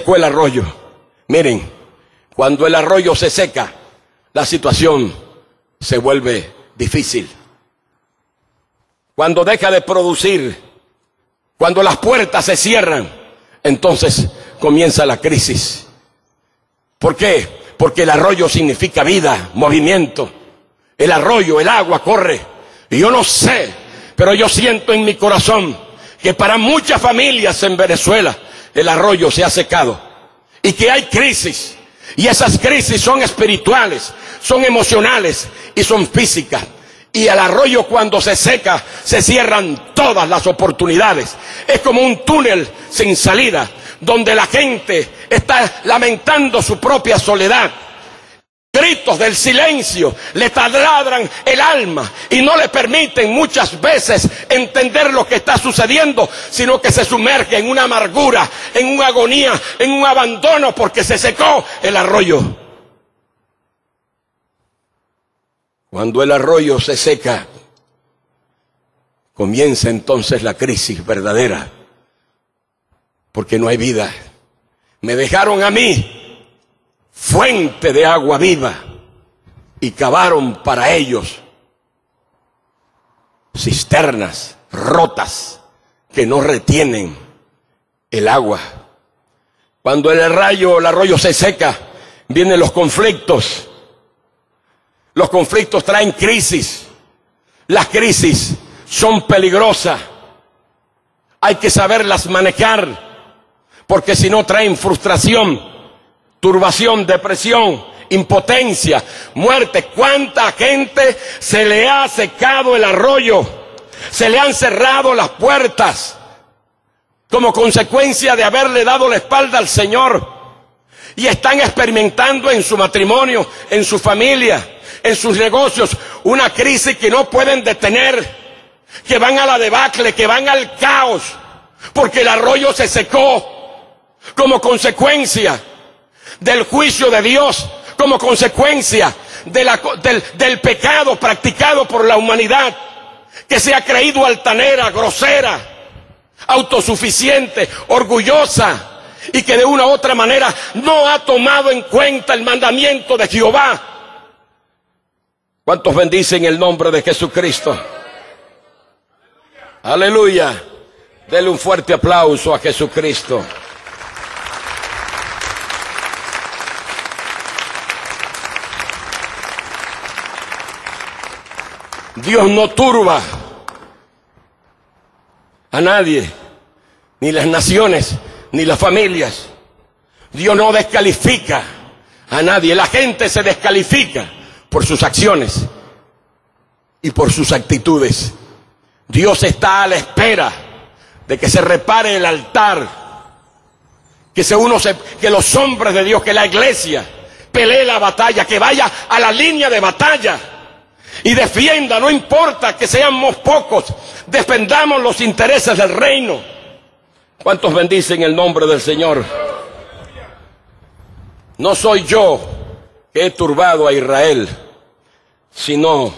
secó el arroyo. Miren, cuando el arroyo se seca, la situación se vuelve difícil. Cuando deja de producir, cuando las puertas se cierran, entonces comienza la crisis. ¿Por qué? Porque el arroyo significa vida, movimiento. El arroyo, el agua corre. Y yo no sé, pero yo siento en mi corazón que para muchas familias en Venezuela el arroyo se ha secado y que hay crisis. Y esas crisis son espirituales, son emocionales y son físicas. Y el arroyo, cuando se seca, se cierran todas las oportunidades. Es como un túnel sin salida, donde la gente está lamentando su propia soledad. Gritos del silencio le taladran el alma y no le permiten muchas veces entender lo que está sucediendo, sino que se sumerge en una amargura, en una agonía, en un abandono, porque se secó el arroyo. Cuando el arroyo se seca, comienza entonces la crisis verdadera, porque no hay vida. Me dejaron a mí fuente de agua viva y cavaron para ellos cisternas rotas que no retienen el agua. Cuando el arroyo se seca, vienen los conflictos. Los conflictos traen crisis. Las crisis son peligrosas. Hay que saberlas manejar, porque si no traen frustración, turbación, depresión, impotencia, muerte. ¿Cuánta gente se le ha secado el arroyo? Se le han cerrado las puertas como consecuencia de haberle dado la espalda al Señor. Y están experimentando en su matrimonio, en su familia, en sus negocios, una crisis que no pueden detener, que van a la debacle, que van al caos, porque el arroyo se secó como consecuencia del juicio de Dios, como consecuencia del pecado practicado por la humanidad, que se ha creído altanera, grosera, autosuficiente, orgullosa, y que de una u otra manera no ha tomado en cuenta el mandamiento de Jehová. ¿Cuántos bendicen el nombre de Jesucristo? Aleluya. Dele un fuerte aplauso a Jesucristo. Dios no turba a nadie, ni las naciones, ni las familias. Dios no descalifica a nadie. La gente se descalifica por sus acciones y por sus actitudes. Dios está a la espera de que se repare el altar, que los hombres de Dios, que la iglesia pelee la batalla, que vaya a la línea de batalla y defienda, no importa que seamos pocos, defendamos los intereses del reino. ¿Cuántos bendicen el nombre del Señor? No soy yo que he turbado a Israel, sino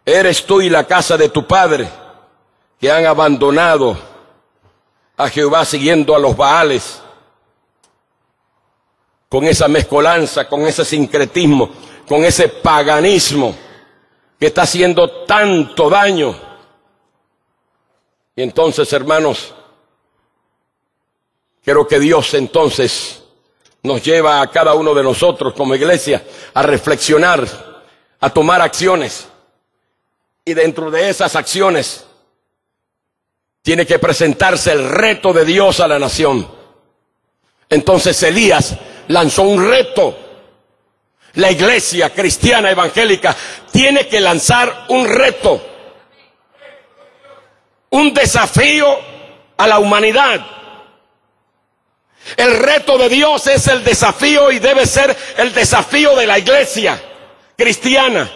eres tú y la casa de tu padre, que han abandonado a Jehová siguiendo a los Baales, con esa mezcolanza, con ese sincretismo, con ese paganismo que está haciendo tanto daño. Y entonces, hermanos, quiero que Dios entonces nos lleva a cada uno de nosotros como iglesia a reflexionar, a tomar acciones. Y dentro de esas acciones tiene que presentarse el reto de Dios a la nación. Entonces Elías lanzó un reto. La iglesia cristiana evangélica tiene que lanzar un reto, un desafío a la humanidad. El reto de Dios es el desafío y debe ser el desafío de la iglesia cristiana.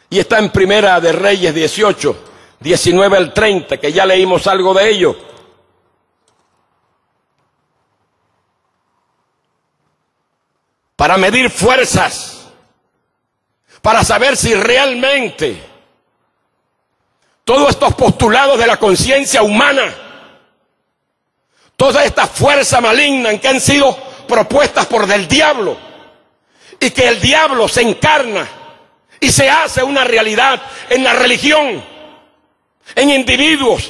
Y está en Primera de Reyes 18, 19 al 30, que ya leímos algo de ello. Para medir fuerzas, para saber si realmente todos estos postulados de la conciencia humana, todas estas fuerzas malignas que han sido propuestas por del diablo, y que el diablo se encarna y se hace una realidad en la religión, en individuos,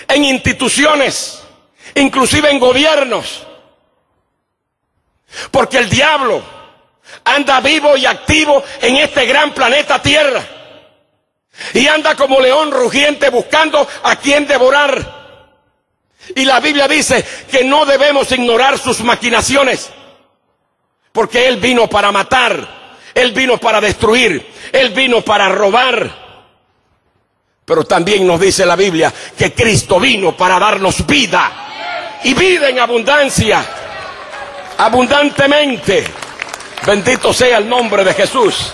en instituciones, inclusive en gobiernos. Porque el diablo anda vivo y activo en este gran planeta Tierra, y anda como león rugiente buscando a quien devorar. Y la Biblia dice que no debemos ignorar sus maquinaciones, porque Él vino para matar, Él vino para destruir, Él vino para robar. Pero también nos dice la Biblia que Cristo vino para darnos vida, y vida en abundancia, abundantemente. Bendito sea el nombre de Jesús.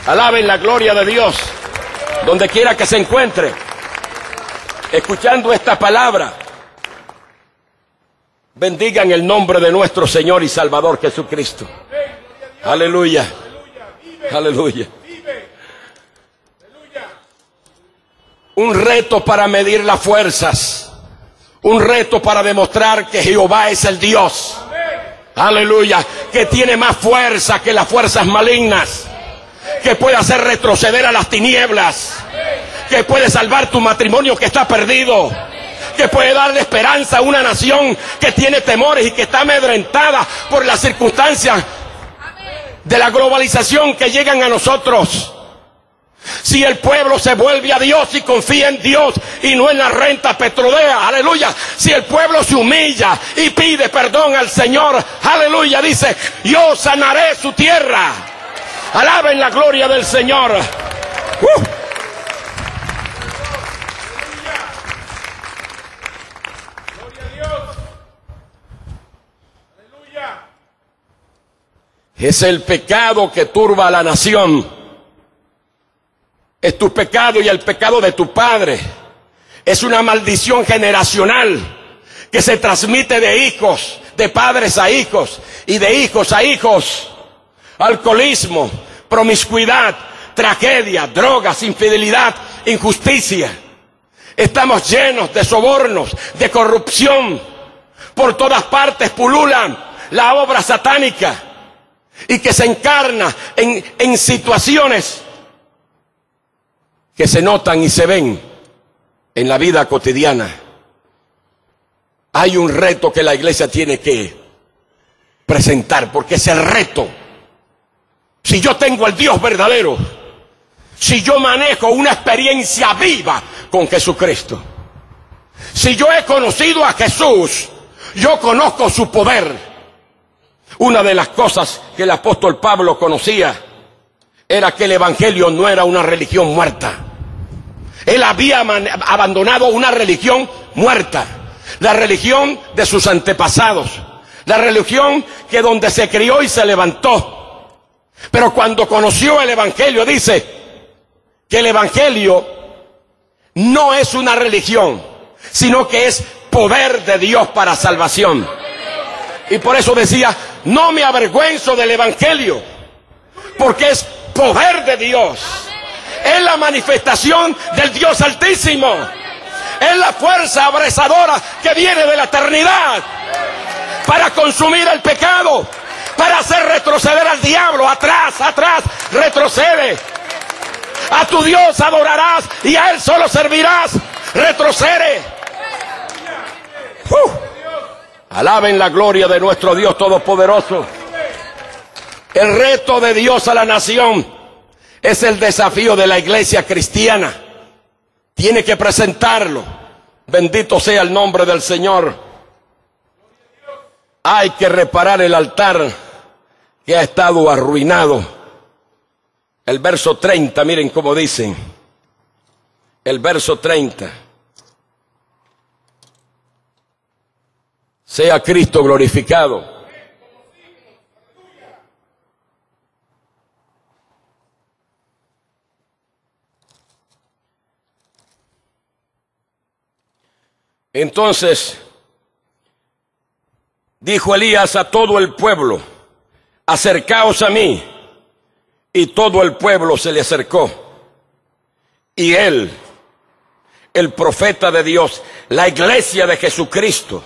Alaben la gloria de Dios, donde quiera que se encuentre, escuchando esta palabra. Bendigan el nombre de nuestro Señor y Salvador Jesucristo. Aleluya. Aleluya. Un reto para medir las fuerzas. Un reto para demostrar que Jehová es el Dios. Aleluya. Que tiene más fuerza que las fuerzas malignas. Que puede hacer retroceder a las tinieblas. Que puede salvar tu matrimonio que está perdido. Que puede darle esperanza a una nación que tiene temores y que está amedrentada por las circunstancias de la globalización que llegan a nosotros. Si el pueblo se vuelve a Dios y confía en Dios y no en la renta petrolera, aleluya. Si el pueblo se humilla y pide perdón al Señor, aleluya, dice, yo sanaré su tierra. Alaben la gloria del Señor. Es el pecado que turba a la nación. Es tu pecado y el pecado de tu padre. Es una maldición generacional que se transmite de hijos, de padres a hijos y de hijos a hijos. Alcoholismo, promiscuidad, tragedia, drogas, infidelidad, injusticia. Estamos llenos de sobornos, de corrupción. Por todas partes pululan la obra satánica, y que se encarna en situaciones que se notan y se ven en la vida cotidiana. Hay un reto que la iglesia tiene que presentar, porque es el reto. Si yo tengo al Dios verdadero, si yo manejo una experiencia viva con Jesucristo, si yo he conocido a Jesús, yo conozco su poder. Una de las cosas que el apóstol Pablo conocía era que el evangelio no era una religión muerta. Él había abandonado una religión muerta, la religión de sus antepasados, la religión que donde se crió y se levantó. Pero cuando conoció el evangelio, dice que el evangelio no es una religión, sino que es poder de Dios para salvación. Y por eso decía, no me avergüenzo del evangelio, porque es poder de Dios. Es la manifestación del Dios Altísimo. Es la fuerza abrasadora que viene de la eternidad para consumir el pecado, para hacer retroceder al diablo. Atrás, atrás, retrocede. A tu Dios adorarás y a Él solo servirás. Retrocede. Alaben la gloria de nuestro Dios Todopoderoso. El reto de Dios a la nación es el desafío de la iglesia cristiana. Tiene que presentarlo. Bendito sea el nombre del Señor. Hay que reparar el altar que ha estado arruinado. El verso 30, miren cómo dicen. El verso 30. Sea Cristo glorificado. Entonces dijo Elías a todo el pueblo, acercaos a mí. Y todo el pueblo se le acercó. Y él, el profeta de Dios, la iglesia de Jesucristo,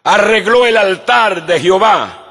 arregló el altar de Jehová